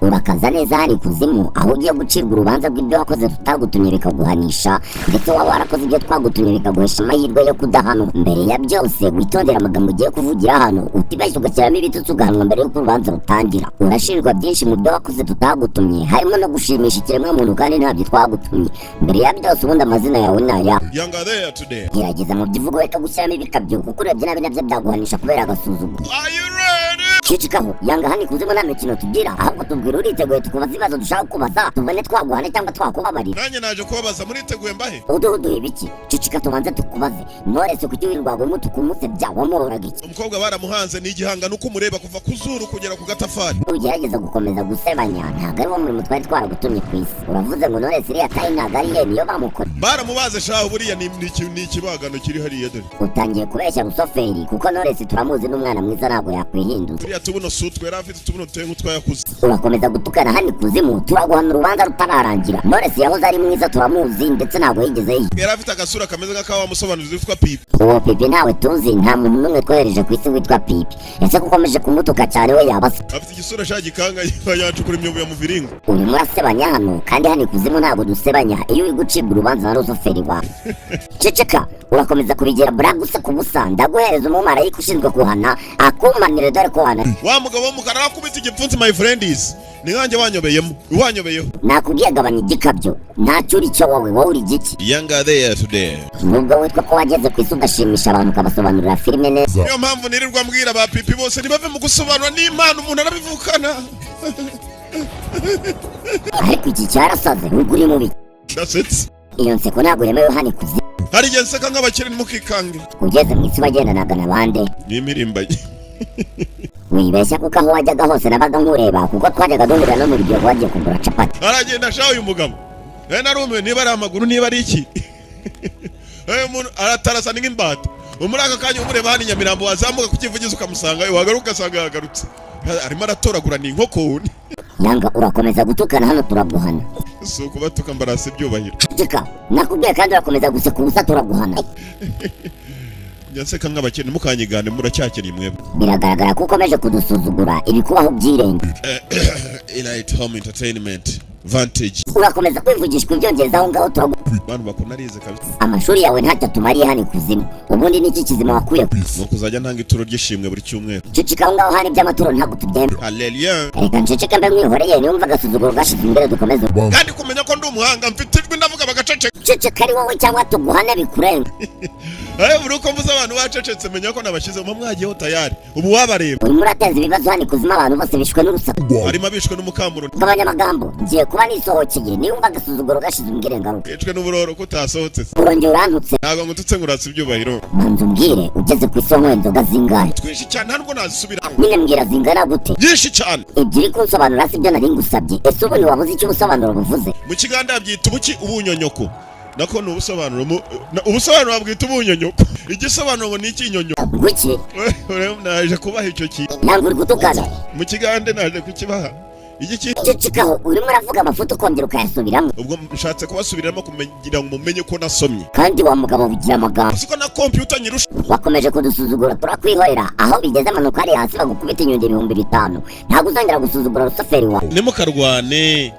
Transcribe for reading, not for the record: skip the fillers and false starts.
urakaza neza hari kuzimu aho ugiye gucirwa urubanza rw'ibyo wakoze tutagutumye bikaguhanisha ndetse waba warakoze ibyo twagutumye bikaguhesha amahirwe yo kudahanwa. Mbere ya byose witondera amagambo ugiye kuvugira hano, utibeshye ugashyiramo ibitutsi ugahanwa mbere y'uko urubanza rutangira. Urashinjwa byinshi mu byo wakoze tutagutumye, harimo no gushimisha ikiremwamuntu kandi ntabyo twagutumye. Mbere ya byose ubundi amazina yawe ni aya. Young are there today. Gerageza mu byivugo reka gushyiramo ibikabyo kuko urebye nabi nabyo byaguhanisha kubera agasuzuguro. Are you ready? Cicikaho Yanga hani kuzimu nta mikino tugira, ahubwo tubwira uriteguye tukubaza ibibazo dushaka kubaza tubone twaguhana cyangwa twakubabarira. Nanjye naje kubabaza muriteguye mbahe? Uduhe ibiki? Cicika tubanze tukubaze. Knowless kuki wirirwaga mutukumutse bya wamuhoraga iki? Umukobwa baramuhanze ni igihangano uko umureba kuva ku zuru kugera ku gatafari. Ugerageza gukomeza gusebanya ntabwo ari wo muri mutwari twaragutumye ku isi. Uravuze ngo Knowless iriya tayi ntabwo ari ye niyo bamukora. Baramubaze shaho buriya ni ikibagano kiri hariya dore. Utangiye kubeshya rusoferi kuko Knowless turamuzi n'umwana mwiza ntabwo yakwihinduza. Buriya tubuno sutwe yari afite tubuno tuye nk'utwayakuze. Urakomeza gutukana hani kuzimu turaguhana urubanza rutararangira. Knowless yahoze ari mwiza turamuzi ndetse ntabwo yigeze yiga. Yari afite agasura kameze nk'akawa musobanuzi witwa Pipi. Uwo Pipi ntawe tuzi, nta muntu n'umwe twohereje ku isi witwa Pipi. Ese kukomeje kumutuka cyane we yabasa. Afite igisura shagikanga yacukura imyobo ya muviringo. Urimo urasebanya hano kandi hani kuzimu ntabwo dusebanya iyo uri gucibwa urubanza na rusoferi wawe. Ceceka urakomeza kubigera buragusa ku busa, ndaguhereza umumarayika ushinzwe kuhana akumanire dore kuhana. Wa mugabo w'umukara akubita igipfunsi my friends. Ni nkanjye wanyobeyeho. Nakubwiye gabanya igikabyo, ntacyo uri cyo wowe uri igiki. Young are there today. Nubwo witwa ko wageze ku isi ugashimisha abantu ukabasobanurira filime neza. Niyo mpamvu nirirwa mbwira ba Pipi bose ntibave mu gusobanura n'impano umuntu arabivukana. Ariko iki cyarasaze nubwo uri mubi. That's Iyo nseko ntabwo yemewe hani kuzimu. Hari igihe nseka nk'abakire mukikange. Ugeze mu isi wagendanaga na bande? N'imirimbanyi. Wibeshya kuko aho wajyaga hose nabaga nkureba kuko twajyaga duhurira no mu rugero wagiye kugura capati. Aragenda shaho uyu mugabo. Narumiwe niba ari amaguru niba ari iki. Umuntu aratarasa nk'imbata. Muri aka kanya umureba hano Nyamirambo wazamuka kukivugiza ukamusanga wagaruka asanga yagarutse. Arimo aratoragura ni inkoko. Yanga urakomeza gutukana hano turaguhana. So kubatuka mbarase ibyubahiro. Cika nakubwiye kandi urakomeza guseka ubusa turaguhana. Yanseka nk'abakene mukanyigane muracyakiriye mwebwe. Biragaragara ko ukomeje kudusuzugura ibikubaho byirenge. Elite Home Entertainment Vantage. Urakomeza kwivugishwa ibyongereza aho ngaho Bantu bakona arize kabisa. Amashuri yawe ntacyo tumariye hani kuzimu. Ubundi niki kizima wakuye ku isi? Kuzajya ntanga ituro ry'ishimwe buri cyumweru. Cicika aho ngaho hani by'amaturo ntabwo tubyemera. Hallelujah. Reka nceceke mbe mwihoreye niwumva agasuzuguro gashize imbere dukomeze. Kandi kumenya ko ndi umuhanga mfite ijwi ndavuga bagaceceka. Ceceka ari wowe cyangwa tuguhane bikurenga. Buri uko mvuze abantu bacecetse menya ko nabashyize mu mwagiyeho tayari. Ubu wabareba. Urimo urateza ibibazo hani kuzima abantu bose bishwe n'urusaku. Harimo abishwe n'umukamuro. Abanyamagambo ngiye kuba nisohokeye niwumva agasuzuguro gashize imbere ngaruka. Yicwe n'uburoro ko utasohotse. Urongera urantutse. Ntabwo ngututse nguratse ibyubahiro. Banza umbwire ugeze ku isonko inzoga zingahe? Twinshi cyane ntabwo nazisubira. Nyine mbwira zingana gute? Byinshi cyane. Ebyiri kunsobanura sibyo nari ngusabye. Ese ubu ntiwabuze icyo ubusobanuro buvuze? Mu kiganda byita ubuki ubunyonyoko. Nako nubusobanuro ubusobanuro bwita ubunyonyoko. Igisobanuro ngo ni ikinyonyoko. Guki? Naje kubaha icyo kintu. Ntabwo uri gutukana. Mu kiganda naje kukibaha. Cicikaho urimo uravuga amafuta ukongera ukayasubiramo. Ubwo nshatse kubasubiramo kugira ngo mumenye ko nasomye. Kandi wa mugabo bigira amagambo. Siko na computer nyirusha. Wakomeje kudusuzugura turakwihorera aho bigeze amanuka ari hasi bagukubita inyundo 5,000. Ntabwo uzongera gusuzugura rusoferi wawe. Nimukarwane.